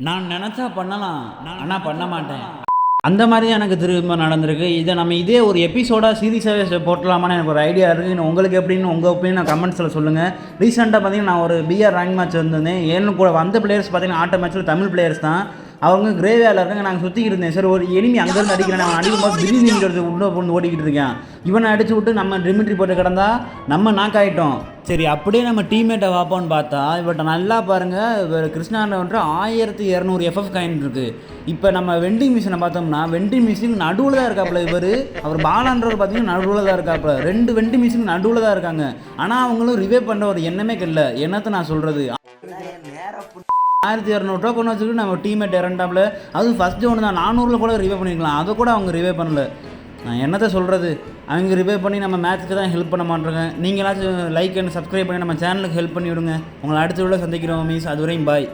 நான் நினச்சா பண்ணலாம், ஆனால் பண்ண மாட்டேன். அந்த மாதிரி தான் எனக்கு திரும்ப நடந்திருக்கு. இதை நம்ம இதே ஒரு எபிசோடாக சீரியஸாகவே போட்டலாமான்னு எனக்கு ஒரு ஐடியா இருக்குது. உங்களுக்கு எப்படின்னு உங்கள் ஒப்பீனியன் கமெண்ட்ஸில் சொல்லுங்கள். ரீசெண்டாக பார்த்தீங்கன்னா நான் ஒரு பிஆர் ரேங்க் மேட்ச் வந்திருந்தேன். ஏன்னு கூட வந்த பிளேயர்ஸ் பார்த்தீங்கன்னா ஆட்ட மேட்ச்சில் தமிழ் பிளேயர்ஸ் தான். அவங்க கிரேவியாவில் இருக்காங்க. நாங்கள் சுற்றிக்கிட்டு இருந்தேன். சரி ஒரு எனிமி அங்கேருந்து அடிக்கிறேன். அவன் அடிக்கும்போது திடீர்னு உள்ளே போட்டு ஓடிக்கிட்டு இருக்கேன். இவனை அடிச்சு விட்டு நம்ம டிமிட்ரி போட்டு கிடந்தா நம்ம நாக் ஆகிட்டோம். சரி அப்படியே நம்ம டீம்மேட்டை பார்ப்போம்னு பார்த்தா இவர்கிட்ட நல்லா பாருங்கள், இவர் கிருஷ்ணாண்டவன்ற 1200 எஃப்எஃப் காயின் இருக்குது. இப்போ நம்ம வெண்டிங் மிஷினை பார்த்தோம்னா வெண்டிங் மிஷின் நடுவில் தான் இருக்காப்புல. அவர் பாலான்றவர் பார்த்தீங்கன்னா நடுவில் தான் இருக்காப்புல. 2 வெண்டிங் மிஷின் நடுவில் தான் இருக்காங்க. ஆனால் அவங்களும் ரிவே பண்ணுற ஒரு எண்ணமே இல்லை. என்னத்தை நான் சொல்கிறது, 1200 கொண்டு வச்சுக்கிட்டு நம்ம டீம்மேட் இறண்டாப்புல. அதுவும் ஃபஸ்ட் ஜோன் தான், 400 கூட ரிவே பண்ணிக்கலாம். அதை கூட அவங்க ரிவே பண்ணல. நான் என்னத்தை சொல்கிறது, அவங்க ரிவே பண்ணி நம்ம மேட்ச்சுக்கு தான் ஹெல்ப் பண்ண மாட்டேங்க. நீங்களாச்சும் லைக் அண்ட் சப்ஸ்கிரைப் பண்ணி நம்ம சேனலுக்கு ஹெல்ப் பண்ணி விடுங்க. உங்களை அடுத்த வீடியோவில் சந்திக்கிறோம் மீஸ். அதுவரையும் பாய்.